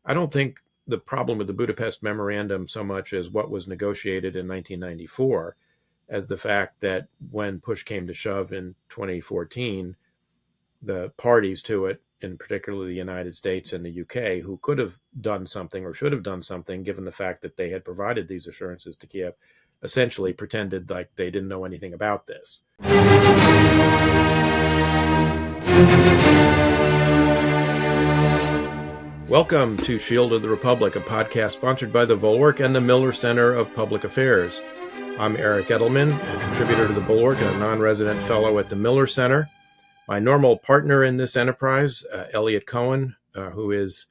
I don't think the problem with the Budapest Memorandum so much as what was negotiated in 1994 as the fact that when push came to shove in 2014, the parties to it, in particular the United States and the UK, who could have done something or should have done something given the fact that they had provided these assurances to Kiev, essentially pretended like they didn't know anything about this. Welcome to Shield of the Republic, a podcast sponsored by the Bulwark and the Miller Center of Public Affairs. I'm Eric Edelman, a contributor to the Bulwark and a non-resident fellow at the Miller Center. My normal partner in this enterprise, Eliot Cohen, who is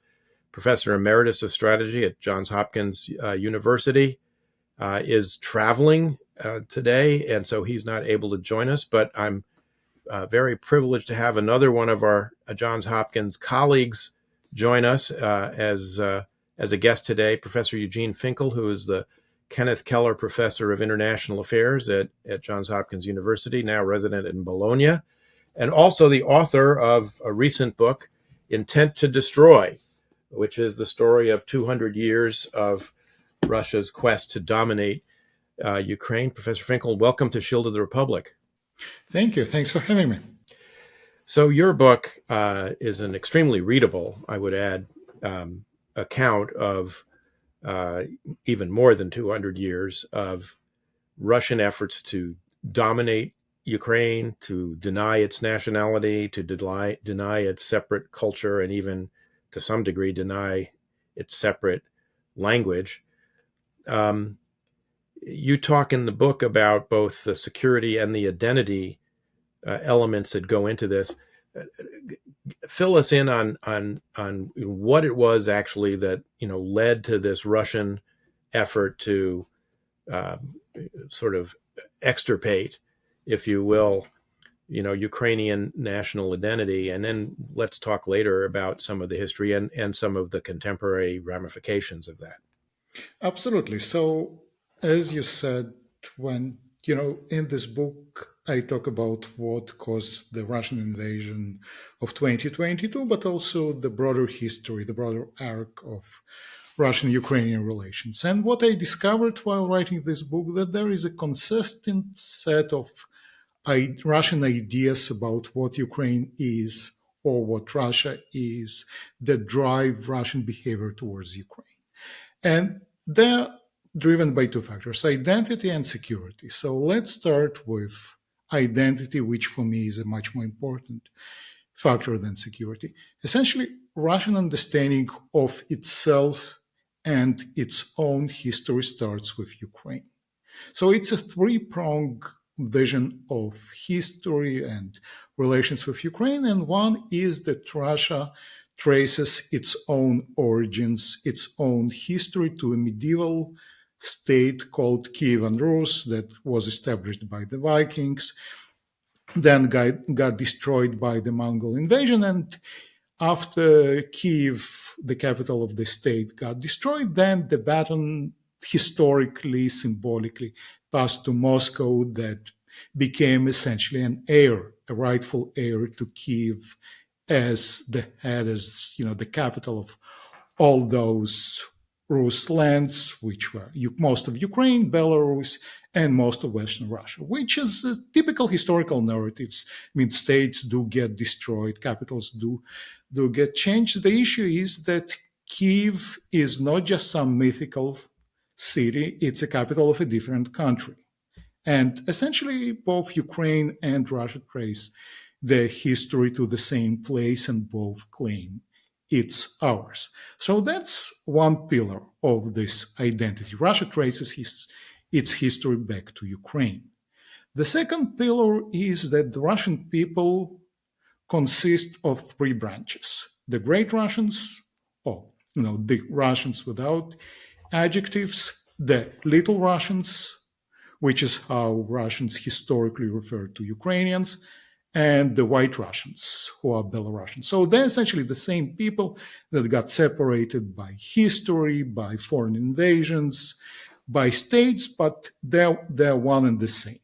Professor Emeritus of Strategy at Johns Hopkins University, is traveling today, and so he's not able to join us, but I'm very privileged to have another one of our Johns Hopkins colleagues join us as a guest today, Professor Eugene Finkel, who is the Kenneth Keller Professor of International Affairs at Johns Hopkins University, now resident in Bologna, and also the author of a recent book, Intent to Destroy, which is the story of 200 years of Russia's quest to dominate Ukraine. Professor Finkel, welcome to Shield of the Republic. Thank you. Thanks for having me. So your book is an extremely readable, I would add, account of even more than 200 years of Russian efforts to dominate Ukraine, to deny its nationality, to deny its separate culture, and even to some degree deny its separate language. You talk in the book about both the security and the identity elements that go into this. Fill us in on what it was actually that led to this Russian effort to sort of extirpate, if you will, Ukrainian national identity, and then let's talk later about some of the history and some of the contemporary ramifications of that. Absolutely. So, as you said, when in this book, I talk about what caused the Russian invasion of 2022, but also the broader history, the broader arc of Russian-Ukrainian relations. And what I discovered while writing this book, that there is a consistent set of Russian ideas about what Ukraine is or what Russia is that drive Russian behavior towards Ukraine. And they're driven by two factors, identity and security. So let's start with identity, which for me is a much more important factor than security. Essentially, Russian understanding of itself and its own history starts with Ukraine. So it's a three-pronged vision of history and relations with Ukraine. And one is that Russia traces its own origins, its own history to a medieval state called Kievan Rus that was established by the Vikings, then got destroyed by the Mongol invasion. And after Kiev, the capital of the state, got destroyed, then the baton historically, symbolically passed to Moscow, that became essentially an heir, a rightful heir to Kiev as the head, as the capital of all those Rus lands, which were most of Ukraine, Belarus, and most of Western Russia, which is typical historical narratives. I mean, states do get destroyed, capitals do get changed. The issue is that Kiev is not just some mythical city, it's a capital of a different country. And essentially, both Ukraine and Russia trace their history to the same place, and both claim it's ours. So that's one pillar of this identity. Russia traces its history back to Ukraine. The second pillar is that the Russian people consist of three branches. The Great Russians, the Russians without adjectives, the Little Russians, which is how Russians historically refer to Ukrainians, and the White Russians, who are Belarusians. So they're essentially the same people that got separated by history, by foreign invasions, by states, but they're one and the same.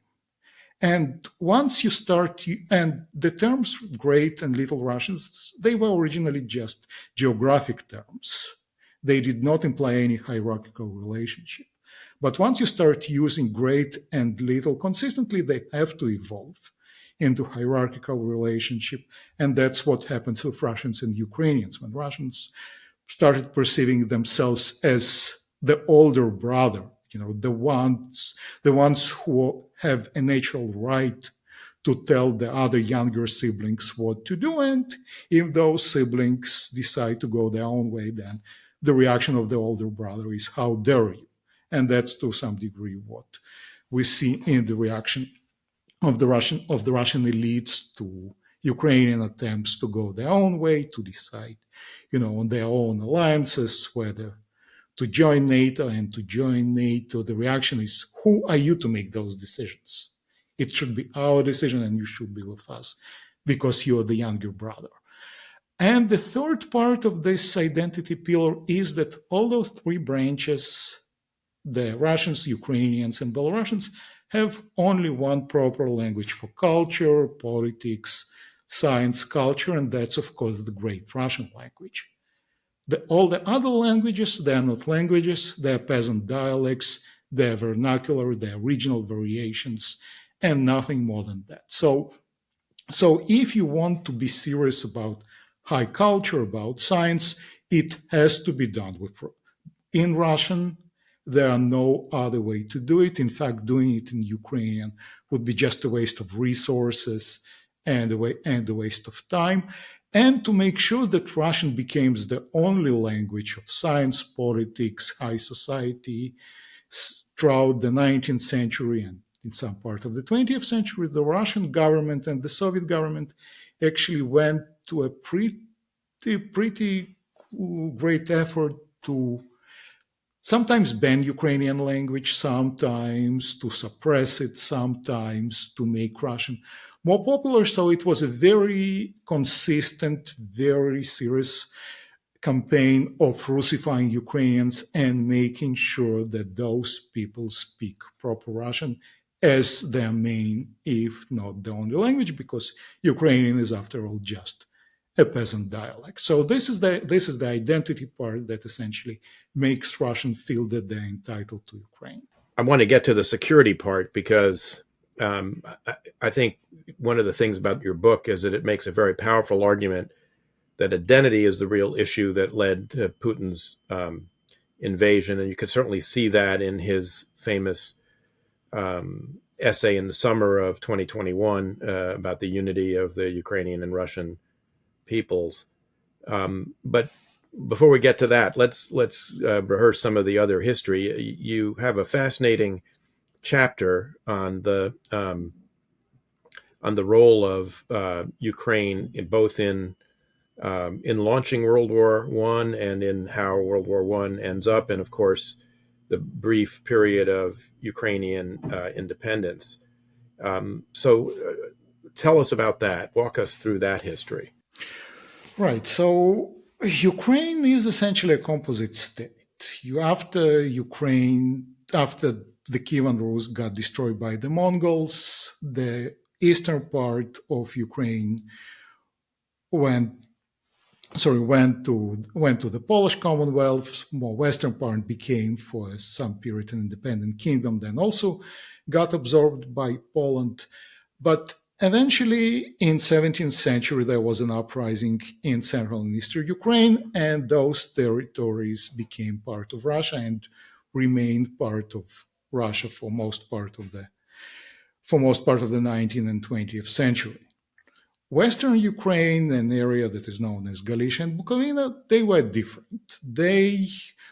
And once you start, and the terms Great and Little Russians, they were originally just geographic terms. They did not imply any hierarchical relationship. But once you start using great and little consistently, they have to evolve into hierarchical relationship. And that's what happens with Russians and Ukrainians. When Russians started perceiving themselves as the older brother, the ones who have a natural right to tell the other younger siblings what to do. And if those siblings decide to go their own way, then the reaction of the older brother is, how dare you? And that's to some degree what we see in the reaction of the Russian elites to Ukrainian attempts to go their own way, to decide, on their own alliances, whether to join NATO. And to join NATO, the reaction is, who are you to make those decisions? It should be our decision, and you should be with us because you're the younger brother. And the third part of this identity pillar is that all those three branches, the Russians, Ukrainians, and Belarusians, have only one proper language for culture, politics, science, culture, and that's, of course, the great Russian language. All the other languages, they're not languages, they're peasant dialects, they're vernacular, they're regional variations, and nothing more than that. So if you want to be serious about high culture, about science, it has to be done in Russian. There are no other way to do it. In fact, doing it in Ukrainian would be just a waste of resources and a waste of time. And to make sure that Russian becomes the only language of science, politics, high society throughout the 19th century and in some part of the 20th century, the Russian government and the Soviet government actually went to a pretty great effort to sometimes ban Ukrainian language, sometimes to suppress it, sometimes to make Russian more popular. So it was a very consistent, very serious campaign of Russifying Ukrainians and making sure that those people speak proper Russian as their main, if not the only language, because Ukrainian is, after all, just a peasant dialect. So this is the identity part that essentially makes Russian feel that they're entitled to Ukraine. I want to get to the security part because I think one of the things about your book is that it makes a very powerful argument that identity is the real issue that led to Putin's invasion. And you could certainly see that in his famous essay in the summer of 2021 about the unity of the Ukrainian and Russian peoples. But before we get to that, let's rehearse some of the other history. You have a fascinating chapter on the role of Ukraine in launching World War I and in how World War I ends up, and of course the brief period of Ukrainian independence. So tell us about that. Walk us through that history. Right. So Ukraine is essentially a composite state. After the Kievan Rus got destroyed by the Mongols, the eastern part of Ukraine went to the Polish Commonwealth. More western part became for some period an independent kingdom, then also got absorbed by Poland. But eventually in 17th century, there was an uprising in central and eastern Ukraine, and those territories became part of Russia and remained part of Russia for most part of the 19th and 20th century. Western Ukraine, an area that is known as Galicia and Bukovina, they were different. They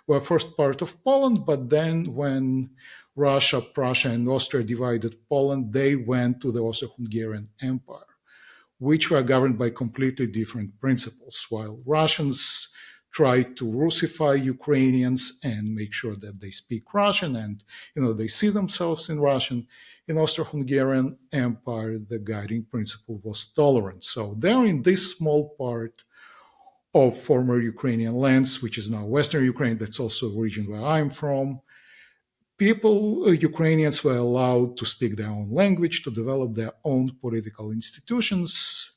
were first part of Poland, but then when Russia, Prussia, and Austria divided Poland, they went to the Austro-Hungarian Empire, which were governed by completely different principles. While Russians tried to Russify Ukrainians and make sure that they speak Russian and they see themselves in Russian, in Austro-Hungarian Empire, the guiding principle was tolerance. So there in this small part of former Ukrainian lands, which is now Western Ukraine, that's also a region where I'm from, Ukrainians were allowed to speak their own language, to develop their own political institutions,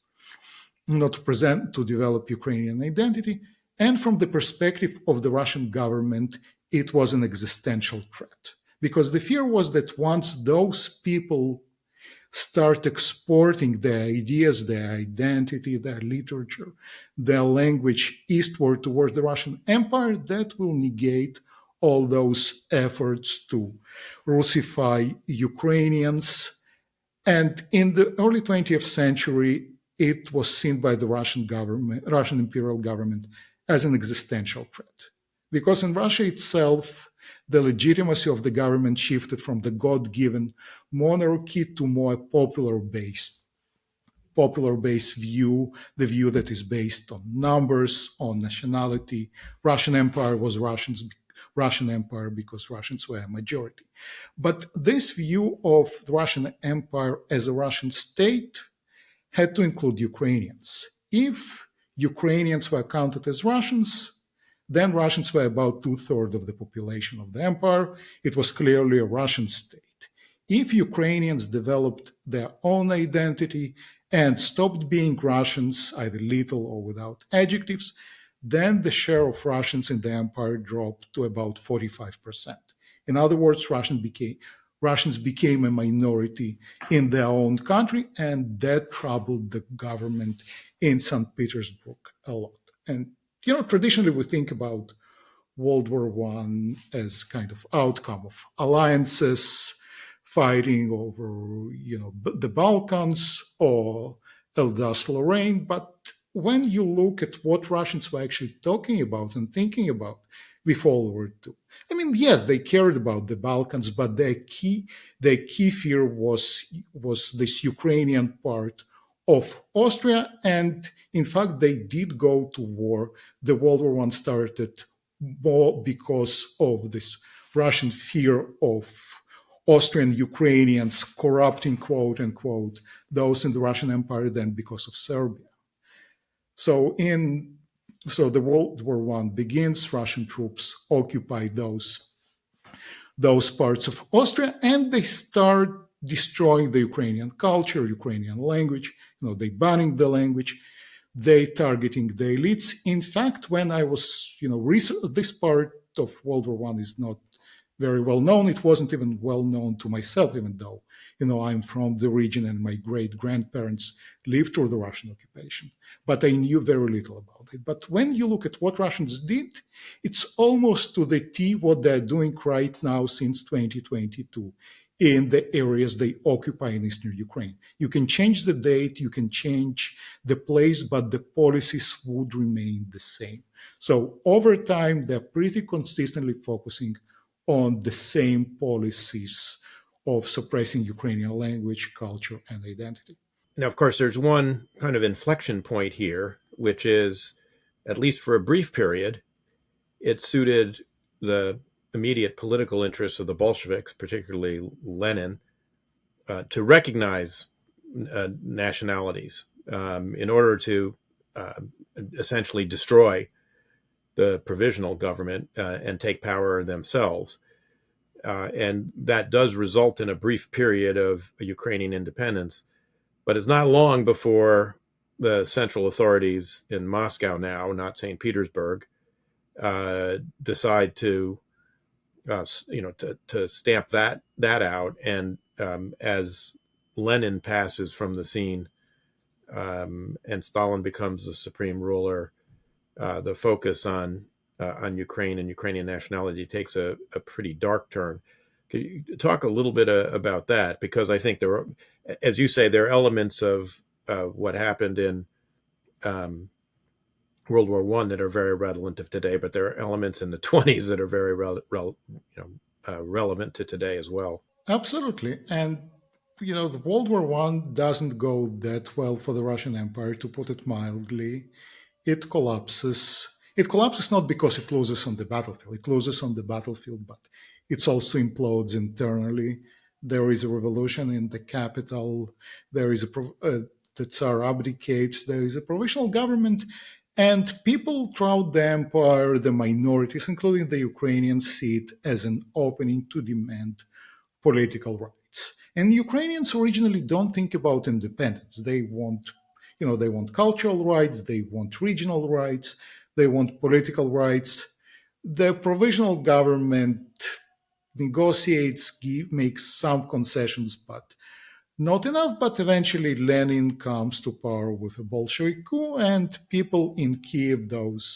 to develop Ukrainian identity. And from the perspective of the Russian government, it was an existential threat. Because the fear was that once those people start exporting their ideas, their identity, their literature, their language eastward towards the Russian Empire, that will negate all those efforts to Russify Ukrainians. And in the early 20th century, it was seen by the Russian government, Russian imperial government, as an existential threat. Because in Russia itself, the legitimacy of the government shifted from the God-given monarchy to more popular-based view, the view that is based on numbers, on nationality. Russian Empire was Russian Empire because Russians were a majority. But this view of the Russian Empire as a Russian state had to include Ukrainians. If Ukrainians were counted as Russians, then Russians were about 2/3 of the population of the empire. It was clearly a Russian state. If Ukrainians developed their own identity and stopped being Russians, either little or without adjectives, then the share of Russians in the empire dropped to about 45%. In other words, Russians became a minority in their own country, and that troubled the government in St. Petersburg a lot. And traditionally we think about World War I as kind of outcome of alliances, fighting over, the Balkans or Alsace-Lorraine. But when you look at what Russians were actually talking about and thinking about before World War II, I mean, yes, they cared about the Balkans, but their key fear was this Ukrainian part of Austria. And in fact, they did go to war. The World War I started more because of this Russian fear of Austrian Ukrainians corrupting, quote unquote, those in the Russian Empire than because of Serbia. So the World War I begins, Russian troops occupy those parts of Austria, and they start destroying the Ukrainian culture, Ukrainian language. They banning the language, they targeting the elites. In fact, when I was, this part of World War I is not very well known. It wasn't even well known to myself, even though, I'm from the region and my great-grandparents lived through the Russian occupation. But I knew very little about it. But when you look at what Russians did, it's almost to the T what they're doing right now since 2022 in the areas they occupy in Eastern Ukraine. You can change the date, you can change the place, but the policies would remain the same. So over time, they're pretty consistently focusing on the same policies of suppressing Ukrainian language, culture, and identity. Now, of course, there's one kind of inflection point here, which is, at least for a brief period, it suited the immediate political interests of the Bolsheviks, particularly Lenin, to recognize nationalities in order to essentially destroy the provisional government and take power themselves. And that does result in a brief period of Ukrainian independence. But it's not long before the central authorities in Moscow now, not St. Petersburg, decide to stamp that out. And as Lenin passes from the scene and Stalin becomes the supreme ruler, the focus on Ukraine and Ukrainian nationality takes a pretty dark turn. Could you talk a little bit about that? Because I think there are, as you say, there are elements of what happened in World War I that are very relevant of today, but there are elements in the 1920s that are very relevant to today as well. Absolutely. And, the World War I doesn't go that well for the Russian Empire, to put it mildly. It collapses. It collapses not because it loses on the battlefield. It loses on the battlefield, but it also implodes internally. There is a revolution in the capital. There is the Tsar abdicates. There is a provisional government. And people throughout the empire, the minorities, including the Ukrainians, see it as an opening to demand political rights. And Ukrainians originally don't think about independence. They want cultural rights, they want regional rights, they want political rights. The provisional government negotiates, makes some concessions, but not enough. But eventually Lenin comes to power with a Bolshevik coup, and people in Kiev, those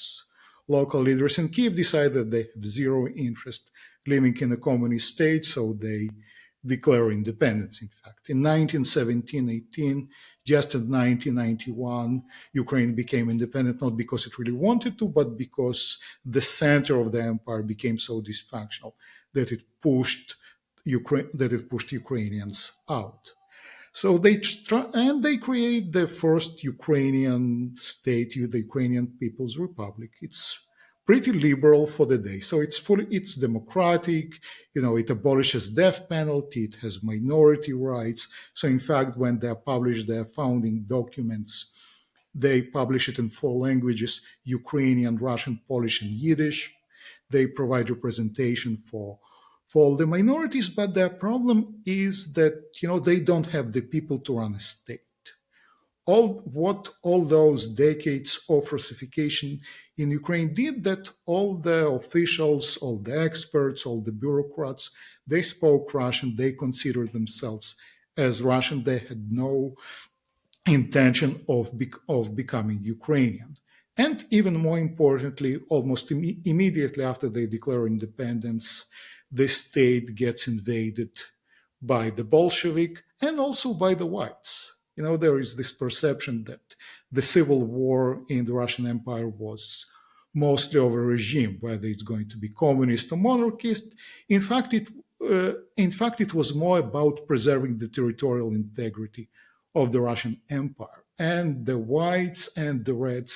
local leaders in Kiev, decide that they have zero interest living in a communist state, so they declare independence. In fact, in 1917-18, just in 1991, Ukraine became independent, not because it really wanted to, but because the center of the empire became so dysfunctional that it pushed Ukrainians out. So they create the first Ukrainian state, the Ukrainian People's Republic. It's pretty liberal for the day. So it's democratic. It abolishes death penalty. It has minority rights. So in fact, when they publish their founding documents, they publish it in 4 languages: Ukrainian, Russian, Polish, and Yiddish. They provide representation for all the minorities, but their problem is that they don't have the people to run a state. All those decades of Russification in Ukraine did, that all the officials, all the experts, all the bureaucrats, they spoke Russian. They considered themselves as Russian. They had no intention of becoming Ukrainian. And even more importantly, almost immediately after they declare independence, the state gets invaded by the Bolshevik and also by the whites. There is this perception that the civil war in the Russian Empire was mostly over regime, whether it's going to be communist or monarchist. In fact, it was more about preserving the territorial integrity of the Russian Empire. And the whites and the reds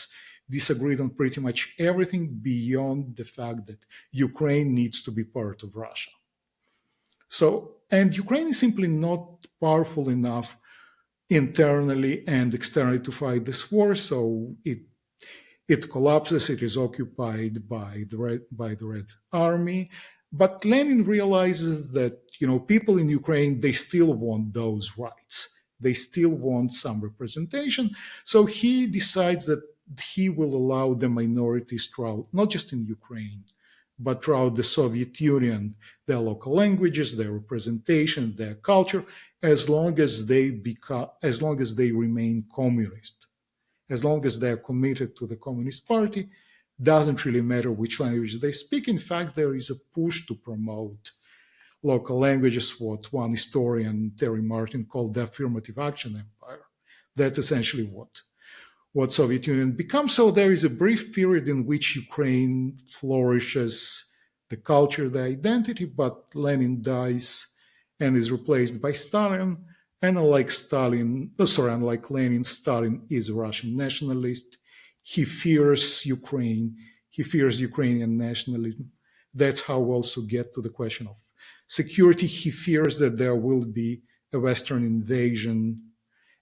disagreed on pretty much everything beyond the fact that Ukraine needs to be part of Russia. And Ukraine is simply not powerful enough internally and externally to fight this war, so it collapses. It is occupied by the Red Army. But Lenin realizes that people in Ukraine, they still want those rights. They still want some representation. So he decides that he will allow the minorities throughout, not just in Ukraine, but throughout the Soviet Union, their local languages, their representation, their culture, as long as they remain communist, as long as they are committed to the Communist Party. Doesn't really matter which language they speak. In fact, there is a push to promote local languages, what one historian, Terry Martin, called the affirmative action empire. That's essentially what Soviet Union becomes. So there is a brief period in which Ukraine flourishes, the culture, the identity, but Lenin dies and is replaced by Stalin. And unlike Lenin, Stalin is a Russian nationalist. He fears Ukraine. He fears Ukrainian nationalism. That's how we also get to the question of security. He fears that there will be a Western invasion,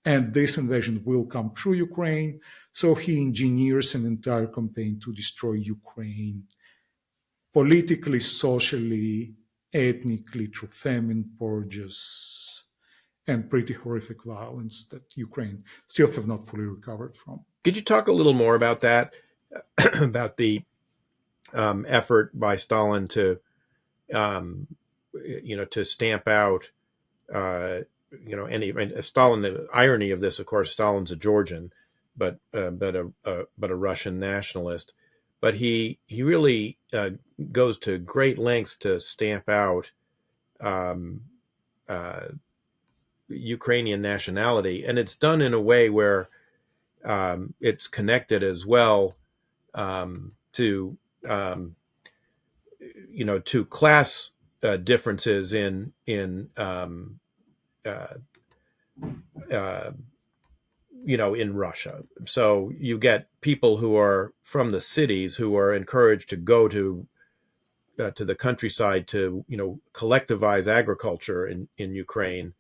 and this invasion will come through Ukraine. So he engineers an entire campaign to destroy Ukraine politically, socially, ethnically, through famine, purges, and pretty horrific violence that Ukraine still have not fully recovered from. Could you talk a little more about that, about the effort by Stalin to, to stamp out, Stalin? The irony of this, of course, Stalin's a Georgian, but a Russian nationalist. But he really goes to great lengths to stamp out Ukrainian nationality, and it's done in a way where it's connected as well to to class differences in Russia. So you get people who are from the cities who are encouraged to go to the countryside to collectivize agriculture in Ukraine,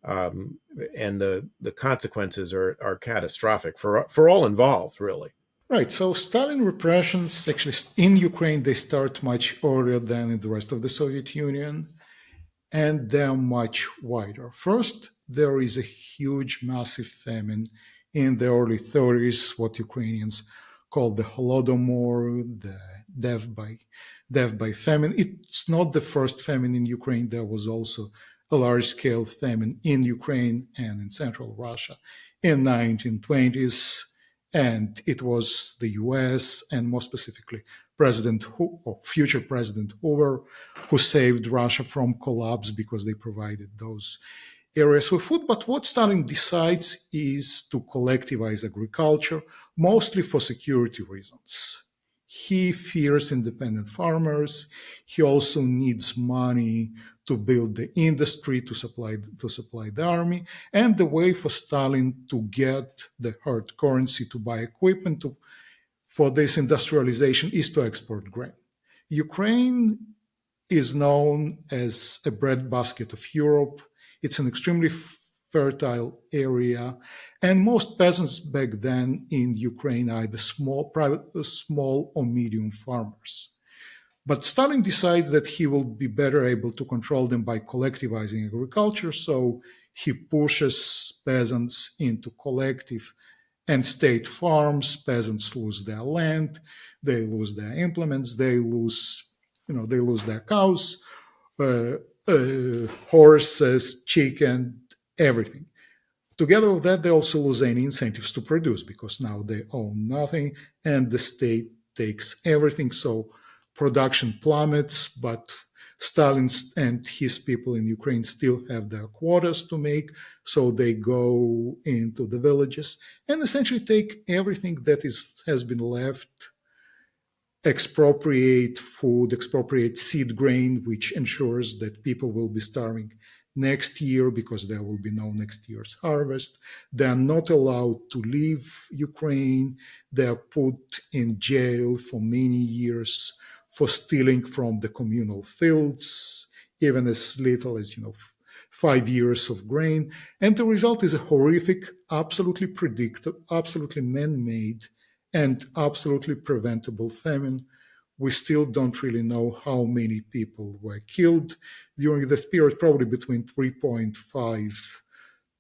and the consequences are catastrophic for all involved, really. Right. So Stalin repressions actually in Ukraine, they start much earlier than in the rest of the Soviet Union, and they're much wider. First, there is a huge, massive famine in the early 30s, what Ukrainians called the Holodomor, the death by famine. It's not the first famine in Ukraine. There was also a large-scale famine in Ukraine and in central Russia in 1920s, and it was the U.S. and more specifically future President Hoover, who saved Russia from collapse because they provided those areas with food. But what Stalin decides is to collectivize agriculture, mostly for security reasons. He fears independent farmers. He also needs money to build the industry, to supply the army. And the way for Stalin to get the hard currency to buy equipment for this industrialization is to export grain. Ukraine is known as a breadbasket of Europe. It's an extremely fertile area, and most peasants back then in Ukraine are either small or medium farmers. But Stalin decides that he will be better able to control them by collectivizing agriculture, so he pushes peasants into collective and state farms. Peasants lose their land, they lose their implements, they lose their cows, horses, chicken, everything. Together with that, they also lose any incentives to produce because now they own nothing and the state takes everything. So production plummets, but Stalin and his people in Ukraine still have their quotas to make. So they go into the villages and essentially take everything that has been left, expropriate food, expropriate seed grain, which ensures that people will be starving next year because there will be no next year's harvest. They are not allowed to leave Ukraine. They are put in jail for many years for stealing from the communal fields, even as little as 5 years of grain. And the result is a horrific, absolutely predictable, absolutely man-made, and absolutely preventable famine. We still don't really know how many people were killed during this period, probably between 3.5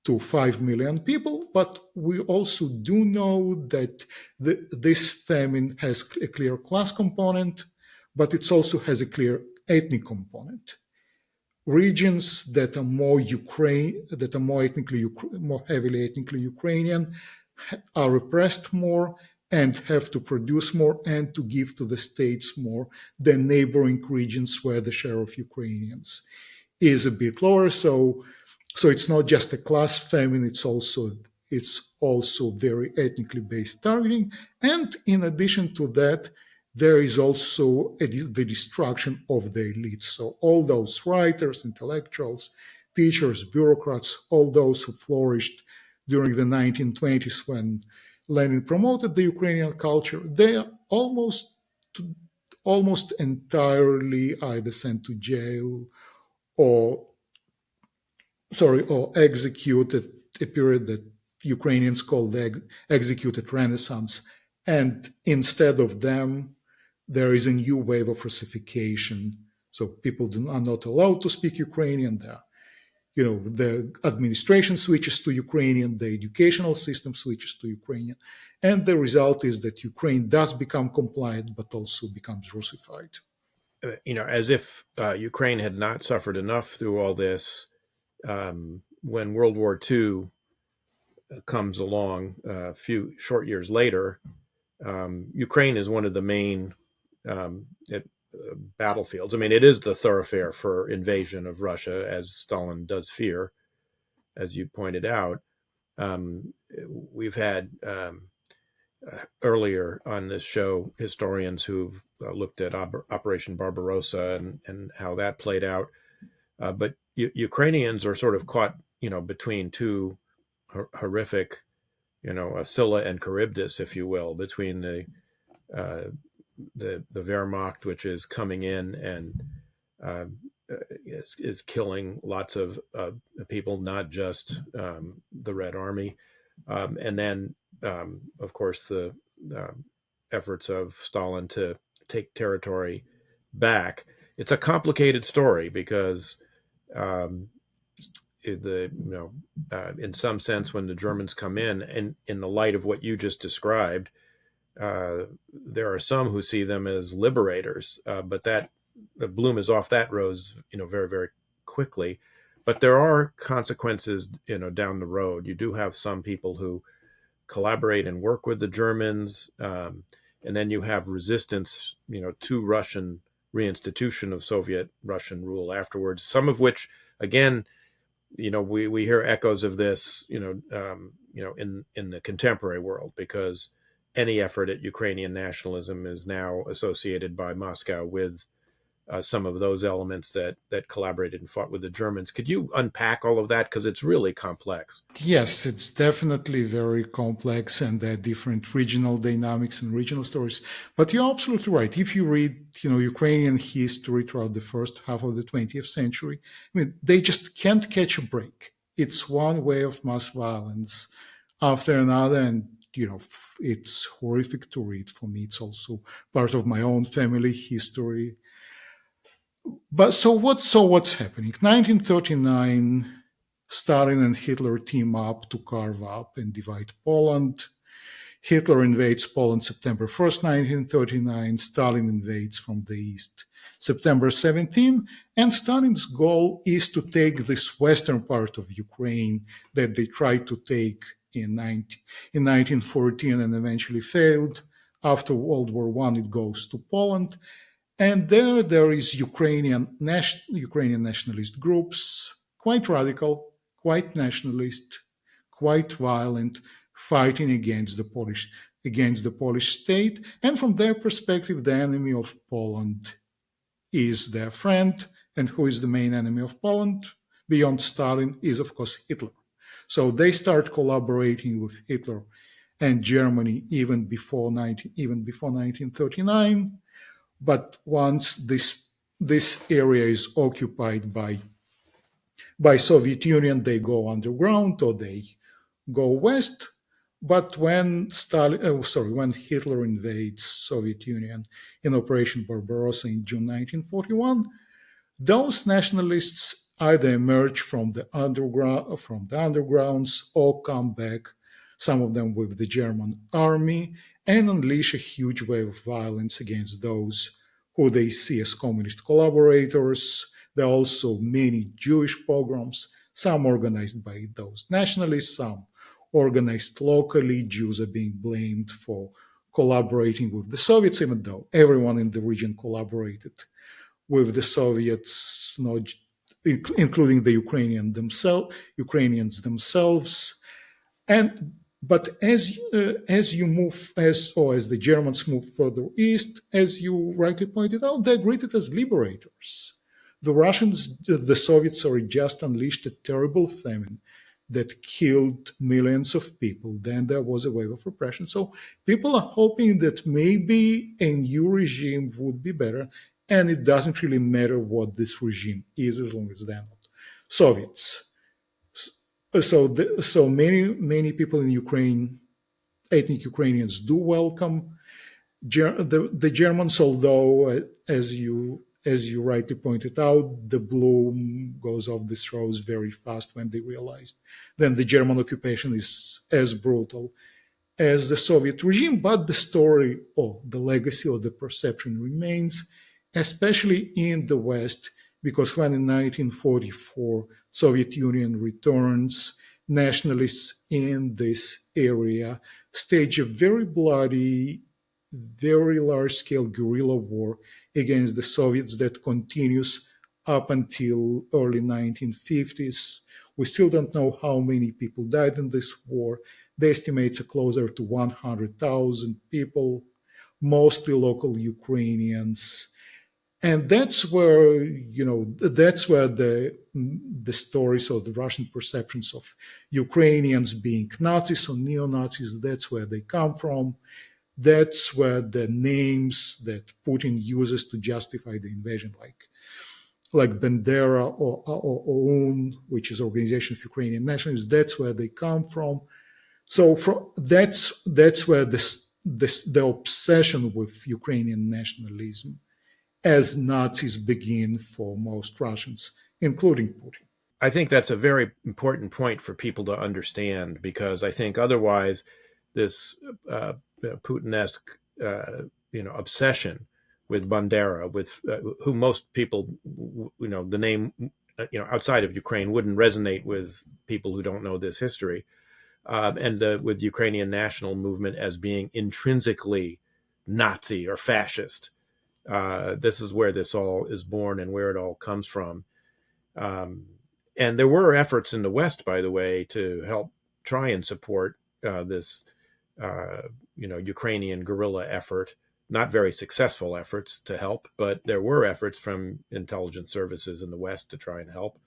to 5 million people. But we also do know that this famine has a clear class component, but it also has a clear ethnic component. Regions that are more heavily ethnically Ukrainian are repressed more and have to produce more and to give to the states more than neighboring regions where the share of Ukrainians is a bit lower. So it's not just a class famine, it's also very ethnically based targeting. And in addition to that, there is also the destruction of the elites. So all those writers, intellectuals, teachers, bureaucrats, all those who flourished during the 1920s when Lenin promoted the Ukrainian culture, they are almost entirely either sent to jail or executed, a period that Ukrainians call the executed Renaissance. And instead of them, there is a new wave of Russification. So people are not allowed to speak Ukrainian. The administration switches to Ukrainian, the educational system switches to Ukrainian. And the result is that Ukraine does become compliant, but also becomes Russified. As if Ukraine had not suffered enough through all this, when World War II comes along a few short years later, Ukraine is one of the main battlefields. I mean, it is the thoroughfare for invasion of Russia, as Stalin does fear, as you pointed out. We've had earlier on this show historians who've looked at Operation Barbarossa and how that played out. But Ukrainians are sort of caught, between two horrific, Scylla and Charybdis, if you will, between the Wehrmacht, which is coming in and is killing lots of people, not just the Red Army, and then, of course, the efforts of Stalin to take territory back. It's a complicated story because in some sense, when the Germans come in, and in the light of what you just described, There are some who see them as liberators, but that the bloom is off that rose, very, very quickly. But there are consequences, down the road. You do have some people who collaborate and work with the Germans, and then you have resistance, to Russian reinstitution of Soviet Russian rule afterwards. Some of which, again, we hear echoes of this, in the contemporary world, because any effort at Ukrainian nationalism is now associated by Moscow with some of those elements that collaborated and fought with the Germans. Could you unpack all of that? Because it's really complex. Yes, it's definitely very complex, and there are different regional dynamics and regional stories. But you're absolutely right. If you read, Ukrainian history throughout the first half of the 20th century, they just can't catch a break. It's one way of mass violence after another, and it's horrific to read. For me, it's also part of my own family history. But so what's happening? 1939, Stalin and Hitler team up to carve up and divide Poland. Hitler invades Poland September 1st, 1939. Stalin invades from the east September 17. And Stalin's goal is to take this western part of Ukraine that they tried to take in 1914 and eventually failed. After World War I, it goes to Poland. And there is Ukrainian nationalist groups, quite radical, quite nationalist, quite violent, fighting against the Polish state. And from their perspective, the enemy of Poland is their friend. And who is the main enemy of Poland? Beyond Stalin is, of course, Hitler. So they start collaborating with Hitler and Germany even before 1939. But once this area is occupied by Soviet Union, they go underground or they go west. But when Hitler invades Soviet Union in Operation Barbarossa in June 1941, those nationalists either emerge from the undergrounds or come back, some of them with the German army, and unleash a huge wave of violence against those who they see as communist collaborators. There are also many Jewish pogroms, some organized by those nationalists, some organized locally. Jews are being blamed for collaborating with the Soviets, even though everyone in the region collaborated with the Soviets, including the Ukrainians themselves. But as the Germans move further east, as you rightly pointed out, they're greeted as liberators. The Soviets already just unleashed a terrible famine that killed millions of people. Then there was a wave of repression. So people are hoping that maybe a new regime would be better, and it doesn't really matter what this regime is as long as they're not Soviets. So many people in Ukraine, ethnic Ukrainians, do welcome the Germans, although as you rightly pointed out, the bloom goes off this rose very fast when they realized then the German occupation is as brutal as the Soviet regime. But the story or the legacy or the perception remains, especially in the West, because when in 1944 Soviet Union returns, nationalists in this area stage a very bloody, very large-scale guerrilla war against the Soviets that continues up until early 1950s. We still don't know how many people died in this war. The estimates are closer to 100,000 people, mostly local Ukrainians. And that's where the stories or the Russian perceptions of Ukrainians being Nazis or neo-Nazis, that's where they come from. That's where the names that Putin uses to justify the invasion, like Bandera or OUN, which is Organization of Ukrainian Nationalists, that's where they come from. So that's where the obsession with Ukrainian nationalism as Nazis begin for most Russians, including Putin. I think that's a very important point for people to understand, because I think otherwise this Putin-esque obsession with Bandera, with who most people, the name, outside of Ukraine wouldn't resonate with people who don't know this history, and with the Ukrainian national movement as being intrinsically Nazi or fascist. This is where this all is born and where it all comes from. And there were efforts in the West, by the way, to help try and support this, Ukrainian guerrilla effort. Not very successful efforts to help, but there were efforts from intelligence services in the West to try and help.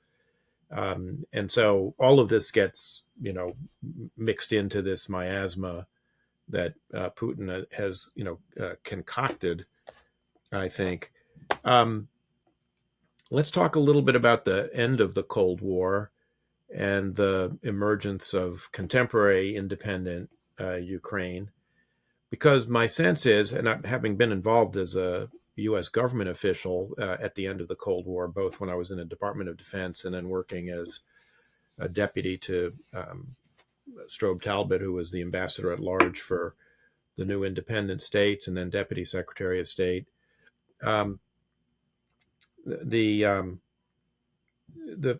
And so all of this gets, mixed into this miasma that Putin has, concocted, I think. Let's talk a little bit about the end of the Cold War and the emergence of contemporary independent Ukraine, because my sense is, and having been involved as a U.S. government official at the end of the Cold War, both when I was in the Department of Defense and then working as a deputy to Strobe Talbot, who was the ambassador at large for the new independent states, and then deputy secretary of state. The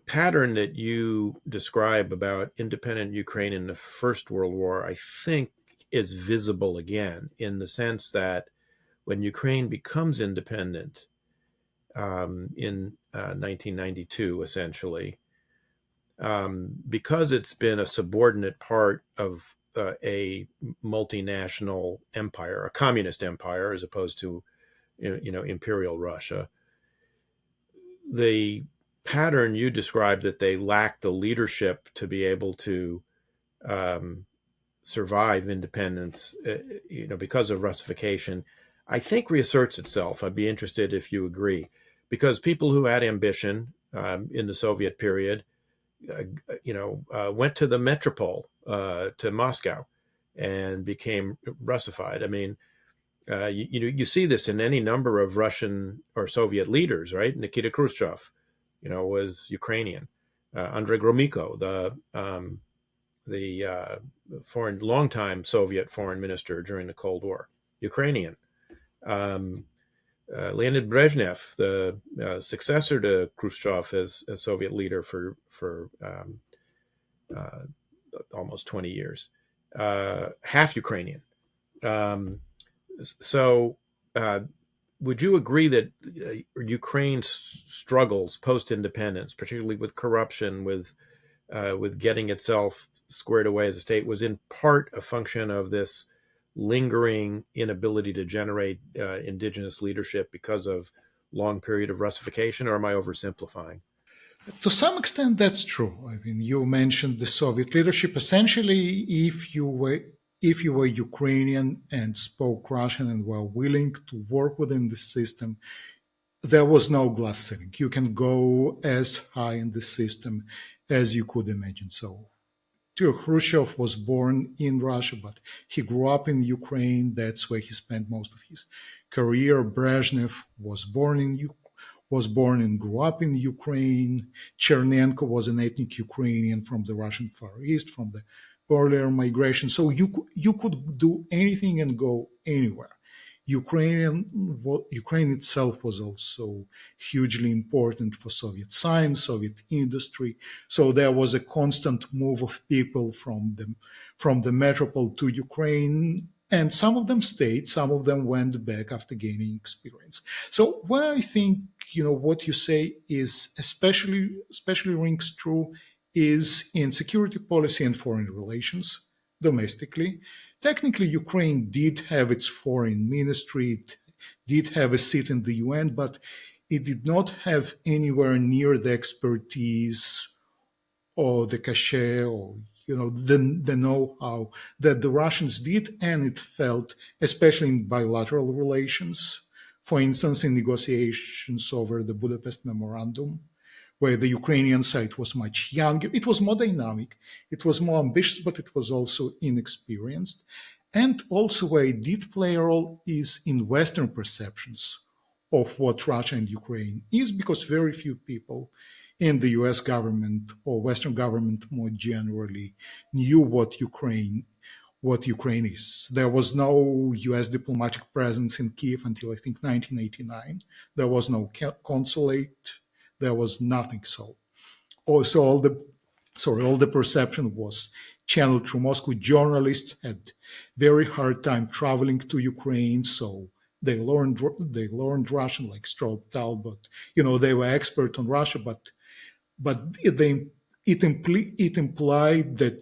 pattern that you describe about independent Ukraine in the First World War, I think, is visible again, in the sense that when Ukraine becomes independent in 1992, essentially, because it's been a subordinate part of a multinational empire, a communist empire, as opposed to, imperial Russia, the pattern you described, that they lack the leadership to be able to survive independence, because of Russification, I think reasserts itself. I'd be interested if you agree, because people who had ambition in the Soviet period, went to the metropole, to Moscow, and became Russified. I mean, you see this in any number of Russian or Soviet leaders, right? Nikita Khrushchev, was Ukrainian. Andrei Gromyko, the longtime Soviet foreign minister during the Cold War, Ukrainian. Leonid Brezhnev, the successor to Khrushchev as Soviet leader for almost 20 years, half Ukrainian. So would you agree that Ukraine's struggles post-independence, particularly with corruption, with getting itself squared away as a state, was in part a function of this lingering inability to generate indigenous leadership because of long period of Russification, or am I oversimplifying? To some extent, that's true. I mean, you mentioned the Soviet leadership. Essentially, if you were Ukrainian and spoke Russian and were willing to work within the system, there was no glass ceiling. You can go as high in the system as you could imagine. So Khrushchev was born in Russia, but he grew up in Ukraine. That's where he spent most of his career. Brezhnev was born and grew up in Ukraine. Chernenko was an ethnic Ukrainian from the Russian Far East, from the earlier migration. So you could do anything and go anywhere. Ukraine itself was also hugely important for Soviet science, Soviet industry. So there was a constant move of people from the metropole to Ukraine, and some of them stayed, some of them went back after gaining experience. So where I think what you say is especially rings true is in security policy and foreign relations domestically. Technically, Ukraine did have its foreign ministry, it did have a seat in the UN, but it did not have anywhere near the expertise or the cachet or the know-how that the Russians did, and it felt, especially in bilateral relations, for instance, in negotiations over the Budapest Memorandum, where the Ukrainian side was much younger. It was more dynamic, it was more ambitious, but it was also inexperienced. And also where it did play a role is in Western perceptions of what Russia and Ukraine is, because very few people in the US government or Western government more generally knew what Ukraine what Ukraine is. There was no US diplomatic presence in Kiev until I think 1989. There was no consulate. There was nothing. So also all the perception was channeled through Moscow. Journalists had very hard time traveling to Ukraine, so they learned Russian, like Strobe Talbot. They were expert on Russia, but it implied that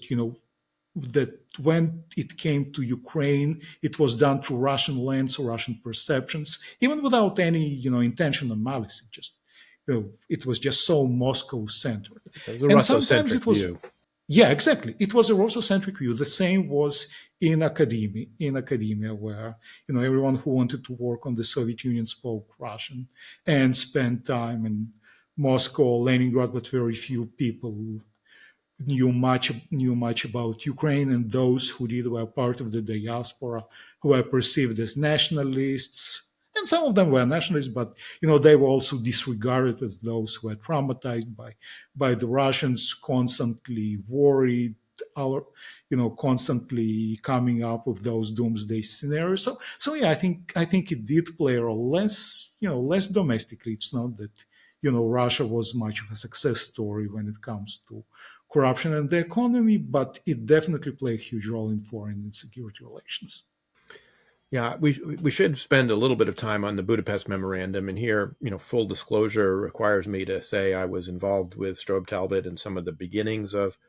that when it came to Ukraine, it was done through Russian lens or Russian perceptions, even without any intentional malice. It was just so Moscow-centered. It was a Russo-centric view. Yeah, exactly. It was a Russo-centric view. The same was in academia, where everyone who wanted to work on the Soviet Union spoke Russian and spent time in Moscow, Leningrad, but very few people knew much about Ukraine, and those who did were part of the diaspora, who were perceived as nationalists. And some of them were nationalists, but they were also disregarded as those who were traumatized by the Russians, constantly worried, constantly coming up with those doomsday scenarios. So yeah, I think it did play a role, less domestically. It's not that Russia was much of a success story when it comes to corruption and the economy, but it definitely played a huge role in foreign and security relations. Yeah, we should spend a little bit of time on the Budapest Memorandum, and here, full disclosure requires me to say I was involved with Strobe Talbot in some of the beginnings of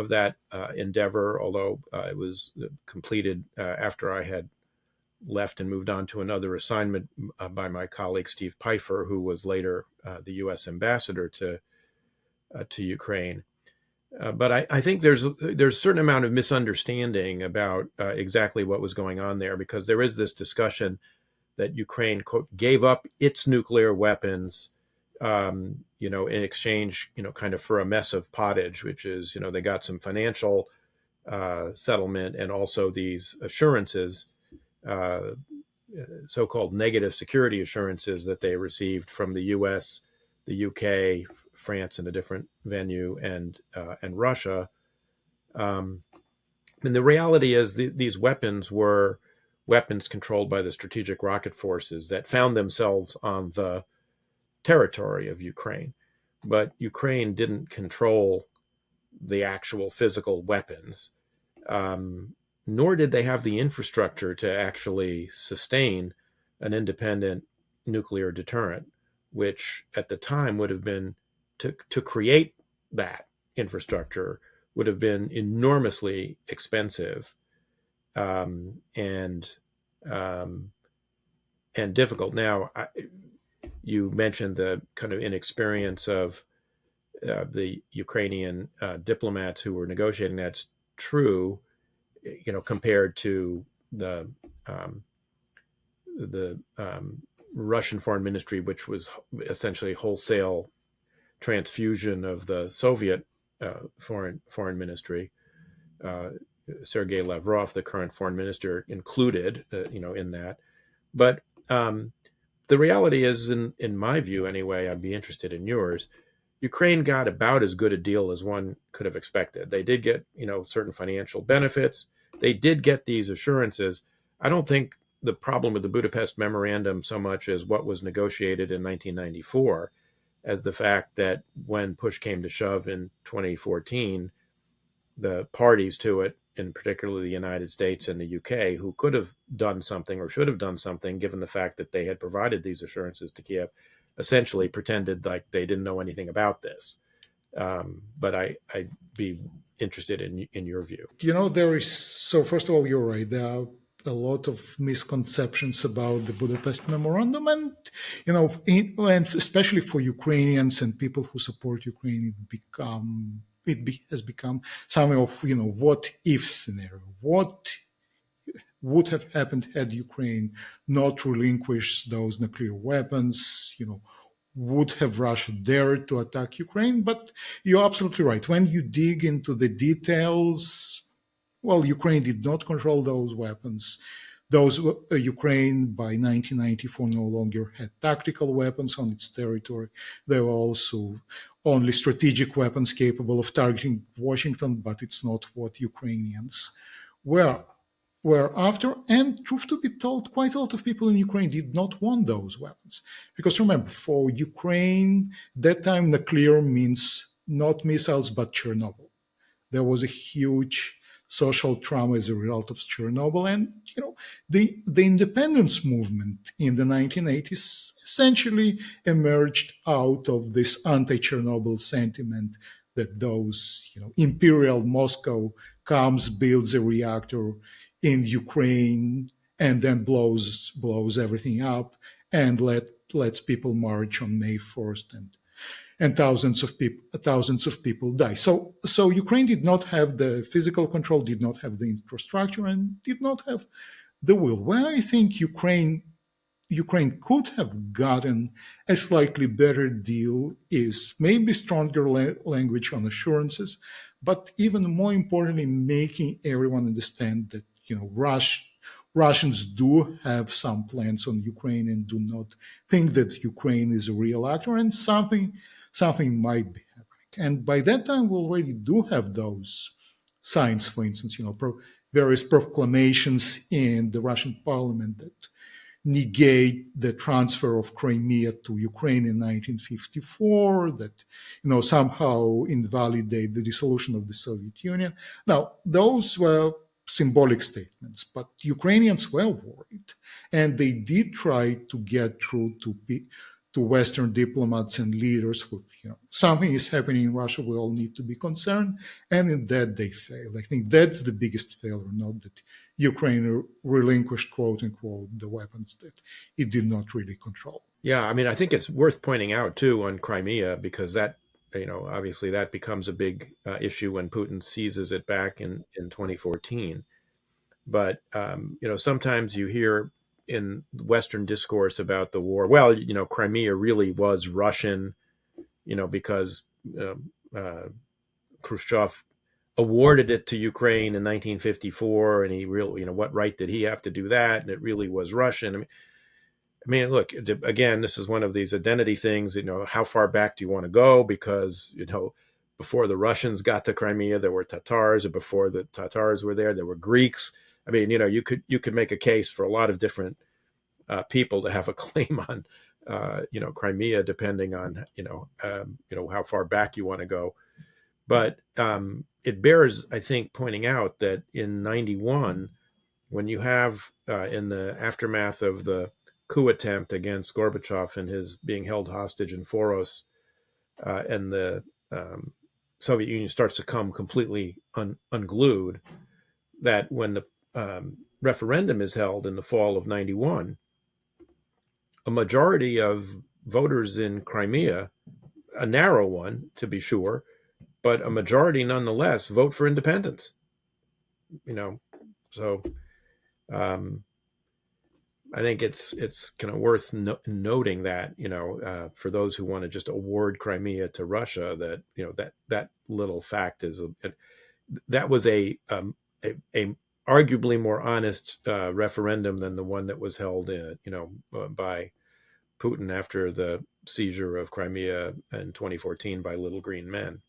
that endeavor, although it was completed after I had left and moved on to another assignment by my colleague Steve Pfeiffer, who was later the U.S. ambassador to Ukraine. But I think there's a certain amount of misunderstanding about exactly what was going on there, because there is this discussion that Ukraine, quote, gave up its nuclear weapons, in exchange, kind of for a mess of pottage, which is, they got some financial settlement and also these assurances, so-called negative security assurances that they received from the U.S., the UK, France in a different venue, and Russia. And the reality is these weapons were weapons controlled by the strategic rocket forces that found themselves on the territory of Ukraine. But Ukraine didn't control the actual physical weapons, nor did they have the infrastructure to actually sustain an independent nuclear deterrent, which at the time would have been, to create that infrastructure would have been enormously expensive, and difficult. Now, you mentioned the kind of inexperience of the Ukrainian diplomats who were negotiating. That's true, compared to the Russian foreign ministry, which was essentially wholesale transfusion of the Soviet foreign ministry. Sergei Lavrov, the current foreign minister, included, in that. But the reality is, in my view anyway, I'd be interested in yours, Ukraine got about as good a deal as one could have expected. They did get, certain financial benefits. They did get these assurances. I don't think the problem with the Budapest Memorandum so much as what was negotiated in 1994, as the fact that when push came to shove in 2014, the parties to it, in particular the United States and the UK, who could have done something or should have done something, given the fact that they had provided these assurances to Kiev, essentially pretended like they didn't know anything about this. But I'd be interested in your view. First of all, you're right. There are a lot of misconceptions about the Budapest Memorandum, and and especially for Ukrainians and people who support Ukraine, it has become something of what if scenario. What would have happened had Ukraine not relinquished those nuclear weapons? Would have Russia dared to attack Ukraine? But you're absolutely right. When you dig into the details, well, Ukraine did not control those weapons. Ukraine by 1994 no longer had tactical weapons on its territory. There were also only strategic weapons capable of targeting Washington, but it's not what Ukrainians where after, and truth to be told, quite a lot of people in Ukraine did not want those weapons. Because remember, for Ukraine, that time nuclear means not missiles, but Chernobyl. There was a huge social trauma as a result of Chernobyl, and the independence movement in the 1980s essentially emerged out of this anti-Chernobyl sentiment that those imperial Moscow comes, builds a reactor in Ukraine, and then blows everything up and lets people march on May 1st, and thousands of people die. So Ukraine did not have the physical control, did not have the infrastructure, and did not have the will. Where I think Ukraine could have gotten a slightly better deal is maybe stronger language on assurances, but even more importantly, making everyone understand that Russians do have some plans on Ukraine and do not think that Ukraine is a real actor, and something might be happening. And by that time, we already do have those signs. For instance, various proclamations in the Russian parliament that negate the transfer of Crimea to Ukraine in 1954, that somehow invalidate the dissolution of the Soviet Union. Now, those were symbolic statements, but Ukrainians were worried, and they did try to get through to Western diplomats and leaders with, something is happening in Russia, we all need to be concerned, and in that they failed. I think that's the biggest failure, not that Ukraine relinquished, quote unquote, the weapons that it did not really control. Yeah, I mean, I think it's worth pointing out too on Crimea, because that, obviously that becomes a big issue when Putin seizes it back in 2014. But sometimes you hear in Western discourse about the war, well, Crimea really was Russian, because Khrushchev awarded it to Ukraine in 1954, and he really, what right did he have to do that? And it really was Russian. I mean, look, again, this is one of these identity things. How far back do you want to go? Because before the Russians got to Crimea, there were Tatars, and before the Tatars were there were Greeks. I mean, you could make a case for a lot of different people to have a claim on, Crimea, depending on how far back you want to go. But it bears, I think, pointing out that in '91, when you have in the aftermath of the coup attempt against Gorbachev and his being held hostage in Foros, and the Soviet Union starts to come completely unglued, that when the referendum is held in the fall of '91, a majority of voters in Crimea, a narrow one to be sure, but a majority nonetheless, vote for independence. So I think it's kind of worth noting that for those who want to just award Crimea to Russia, that that little fact is that was a arguably more honest referendum than the one that was held by Putin after the seizure of Crimea in 2014 by Little Green Men.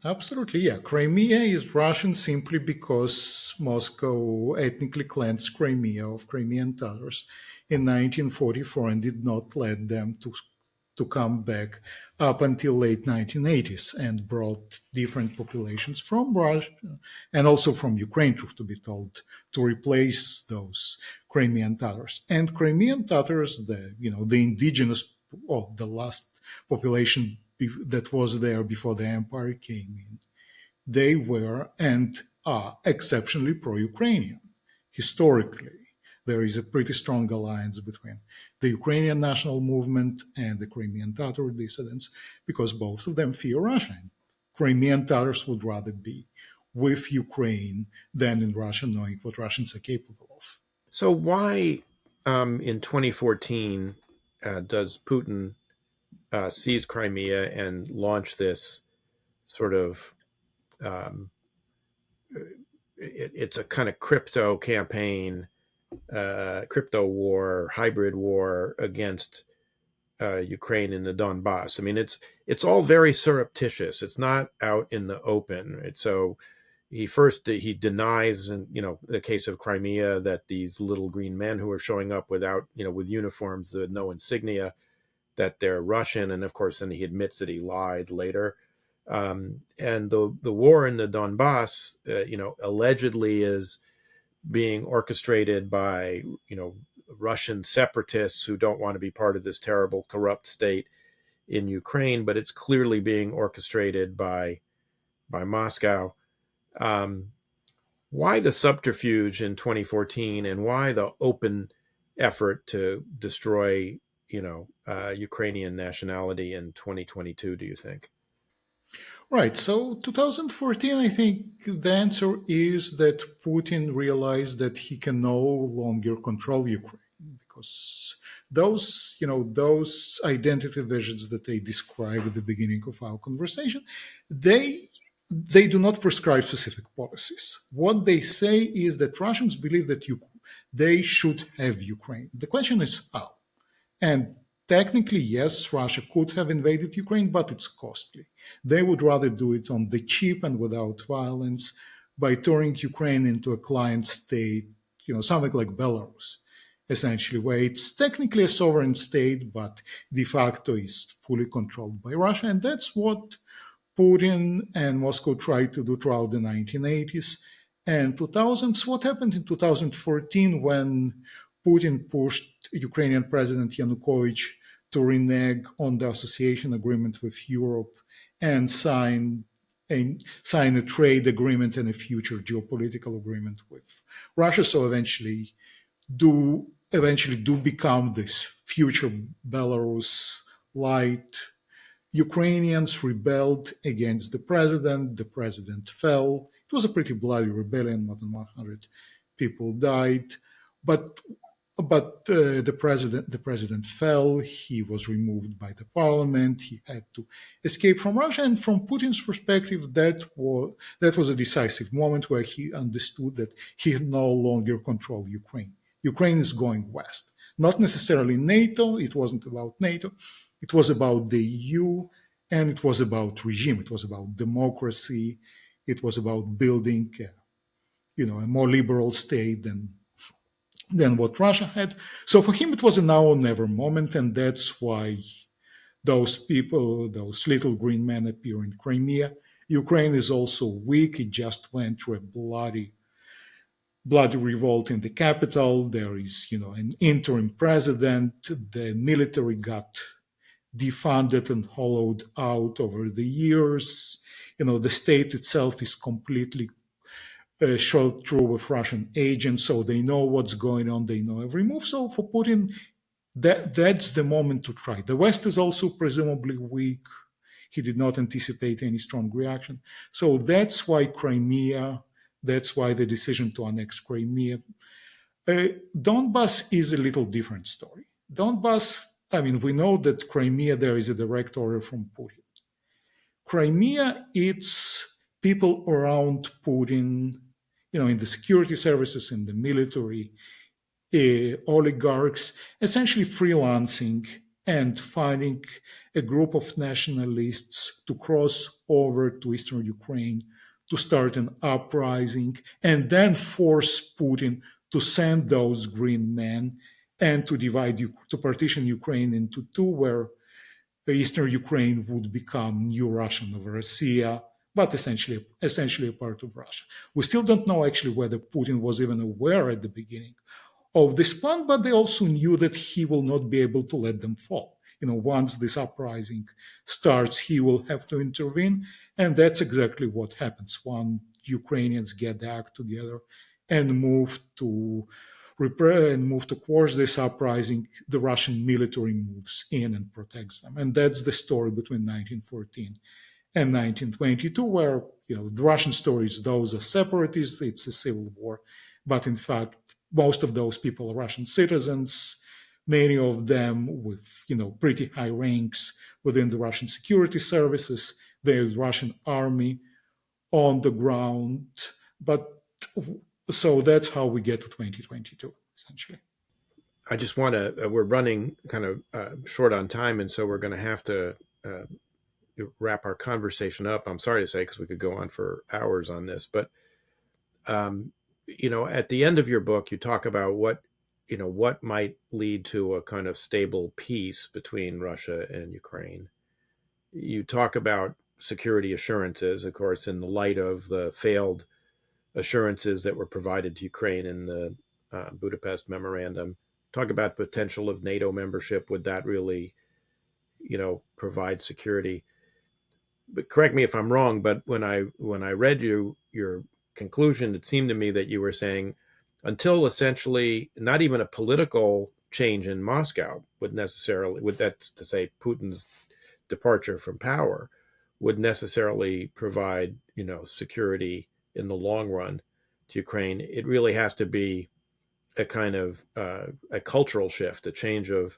Absolutely, yeah. Crimea is Russian simply because Moscow ethnically cleansed Crimea of Crimean Tatars in 1944 and did not let them to come back up until late 1980s, and brought different populations from Russia and also from Ukraine, truth to be told, to replace those Crimean Tatars. And Crimean Tatars, the indigenous, or the last population that was there before the empire came in, they were and are exceptionally pro-Ukrainian. Historically, there is a pretty strong alliance between the Ukrainian national movement and the Crimean Tatar dissidents, because both of them fear Russia. Crimean Tatars would rather be with Ukraine than in Russia, knowing what Russians are capable of. So why, in 2014, does Putin seize Crimea and launch this sort of it's a kind of crypto campaign, crypto war, hybrid war against Ukraine in the Donbass? I mean, it's all very surreptitious. It's not out in the open. So, he denies, in the case of Crimea, that these little green men who are showing up without with uniforms, with no insignia, that they're Russian, and of course then he admits that he lied later. And the war in the Donbass, allegedly is being orchestrated by Russian separatists who don't want to be part of this terrible corrupt state in Ukraine, but it's clearly being orchestrated by Moscow. Um, why the subterfuge in 2014, and why the open effort to destroy Ukrainian nationality in 2022, do you think? Right. So 2014, I think the answer is that Putin realized that he can no longer control Ukraine because those identity visions that they describe at the beginning of our conversation, they do not prescribe specific policies. What they say is that Russians believe that they should have Ukraine. The question is how. And technically, yes, Russia could have invaded Ukraine, but it's costly. They would rather do it on the cheap and without violence by turning Ukraine into a client state, something like Belarus, essentially, where it's technically a sovereign state, but de facto is fully controlled by Russia. And that's what Putin and Moscow tried to do throughout the 1980s and 2000s. What happened in 2014 when Putin pushed Ukrainian President Yanukovych to renege on the association agreement with Europe and sign a trade agreement and a future geopolitical agreement with Russia. So eventually do become this future Belarus light. Ukrainians rebelled against the president. The president fell. It was a pretty bloody rebellion. More than 100 people died. But the president fell. He was removed by the parliament. He had to escape from Russia. And from Putin's perspective, that was a decisive moment where he understood that he no longer controlled Ukraine. Ukraine is going west. Not necessarily NATO. It wasn't about NATO. It was about the EU, and it was about regime. It was about democracy. It was about building, a more liberal state than what Russia had. So for him, it was a now or never moment, and that's why those people, those little green men, appear in Crimea. Ukraine is also weak. It just went through a bloody revolt in the capital. There is, an interim president. The military got defunded and hollowed out over the years. The state itself is completely shot through with Russian agents, so they know what's going on. They know every move. So for Putin, that's the moment to try. The West is also presumably weak. He did not anticipate any strong reaction. So that's why Crimea, that's why the decision to annex Crimea. Donbass is a little different story. Donbass, we know that Crimea, there is a direct order from Putin. Crimea, it's people around Putin, in the security services, in the military, oligarchs, essentially freelancing and finding a group of nationalists to cross over to eastern Ukraine to start an uprising and then force Putin to send those green men and to partition Ukraine into two, where eastern Ukraine would become new Russia, Novorossiya, but essentially a part of Russia. We still don't know actually whether Putin was even aware at the beginning of this plan, but they also knew that he will not be able to let them fall. Once this uprising starts, he will have to intervene, and that's exactly what happens when Ukrainians get the act together and move to quash this uprising. The Russian military moves in and protects them, and that's the story between 1914 and 1922, where the Russian story is those are separatists, it's a civil war, but in fact most of those people are Russian citizens, many of them with pretty high ranks within the Russian security services. There's Russian army on the ground, so that's how we get to 2022 essentially. I just want to. We're running kind of short on time, and so we're going to have to wrap our conversation up. I'm sorry to say, because we could go on for hours on this, but um, at the end of your book, you talk about what might lead to a kind of stable peace between Russia and Ukraine. You talk about security assurances, of course, in the light of the failed assurances that were provided to Ukraine in the Budapest Memorandum. Talk about potential of NATO membership. Would that really, provide security? But correct me if I'm wrong. But when I read your conclusion, it seemed to me that you were saying until essentially not even a political change in Moscow would that's to say Putin's departure from power would necessarily provide security in the long run to Ukraine. It really has to be a kind of a cultural shift, a change of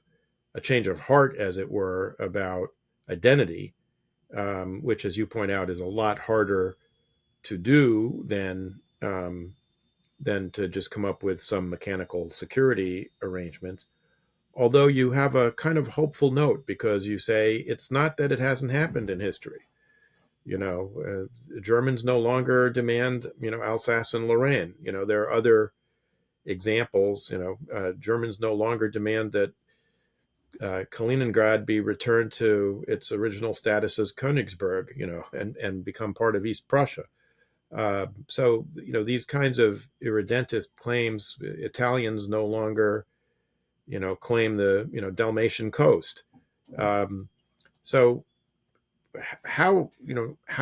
heart, as it were, about identity, which, as you point out, is a lot harder to do than to just come up with some mechanical security arrangements. Although you have a kind of hopeful note because you say it's not that it hasn't happened in history. Germans no longer demand, Alsace and Lorraine. There are other examples. Germans no longer demand that Kaliningrad be returned to its original status as Königsberg, and become part of East Prussia. So, these kinds of irredentist claims, Italians no longer, claim the, Dalmatian coast. So how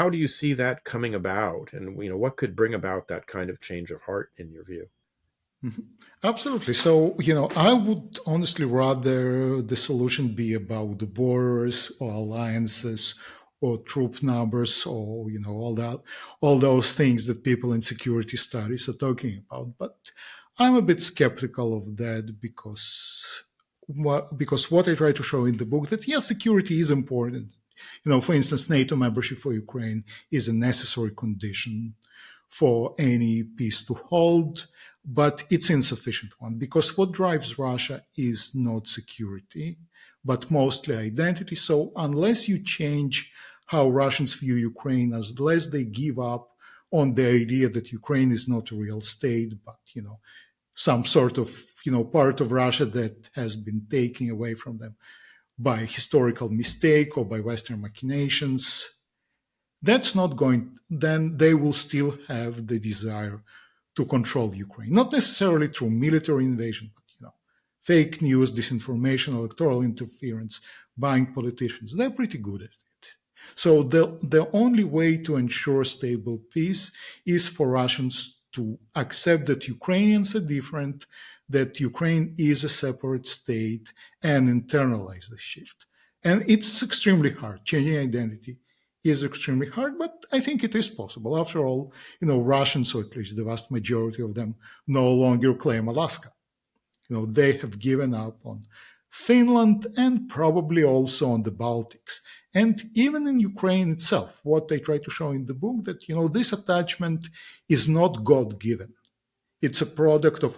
do you see that coming about? And, what could bring about that kind of change of heart in your view? Mhm. Absolutely. So, I would honestly rather the solution be about the borders or alliances or troop numbers or, all those things that people in security studies are talking about. But I'm a bit skeptical of that because what I try to show in the book that yes, security is important. For instance, NATO membership for Ukraine is a necessary condition for any peace to hold, but it's insufficient one because what drives Russia is not security, but mostly identity. So unless you change how Russians view Ukraine, unless they give up on the idea that Ukraine is not a real state, but some sort of part of Russia that has been taken away from them by historical mistake or by Western machinations, that's not going, then they will still have the desire to control Ukraine, not necessarily through military invasion, but fake news, disinformation, electoral interference, buying politicians. They're pretty good at it. So the only way to ensure stable peace is for Russians to accept that Ukrainians are different, that Ukraine is a separate state, and internalize the shift. And it's extremely hard. Changing identity is extremely hard, but I think it is possible. After all, Russians, or at least the vast majority of them, no longer claim Alaska. They have given up on Finland and probably also on the Baltics. And even in Ukraine itself, what they try to show in the book that, this attachment is not God-given. It's a product of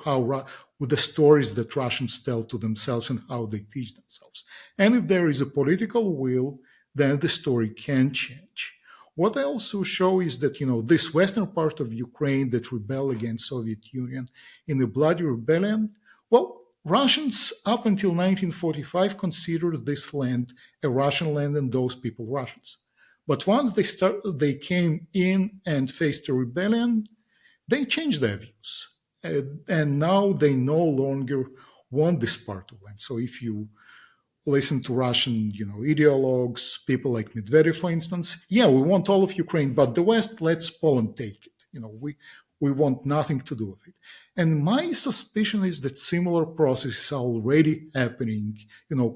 with the stories that Russians tell to themselves and how they teach themselves. And if there is a political will, then the story can change. What I also show is that, this western part of Ukraine that rebelled against Soviet Union in a bloody rebellion, well, Russians up until 1945 considered this land a Russian land and those people Russians. But once they came in and faced a rebellion, they changed their views. And now they no longer want this part of land. So if you listen to Russian, ideologues, people like Medvedev, for instance, yeah, we want all of Ukraine, but the West lets Poland take it. We want nothing to do with it. And my suspicion is that similar processes are already happening,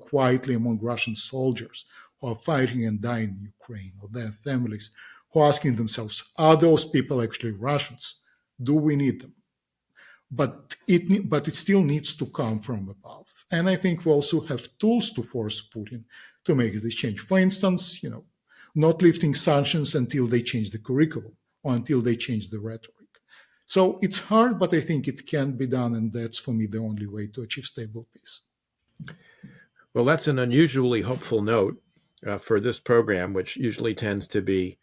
quietly among Russian soldiers who are fighting and dying in Ukraine, or their families who are asking themselves, are those people actually Russians? Do we need them? But it still needs to come from above. And I think we also have tools to force Putin to make this change. For instance, not lifting sanctions until they change the curriculum or until they change the rhetoric. So it's hard, but I think it can be done, and that's for me the only way to achieve stable peace. Well, that's an unusually hopeful note for this program, which usually tends to be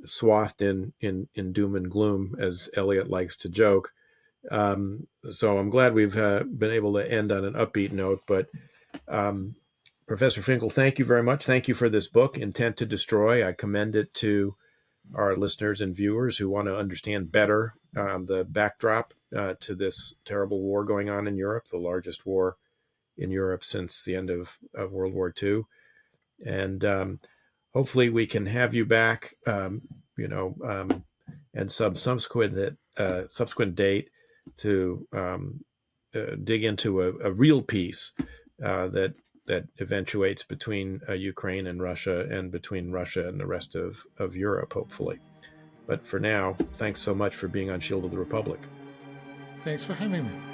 swathed in doom and gloom, as Eliot likes to joke. So I'm glad we've been able to end on an upbeat note. But Professor Finkel, thank you very much. Thank you for this book, Intent to Destroy. I commend it to our listeners and viewers who want to understand better the backdrop to this terrible war going on in Europe, the largest war in Europe since the end of World War II. And hopefully we can have you back, and subsequent date to dig into a real peace that eventuates between Ukraine and Russia, and between Russia and the rest of Europe, hopefully. But for now, thanks so much for being on Shield of the Republic. Thanks for having me.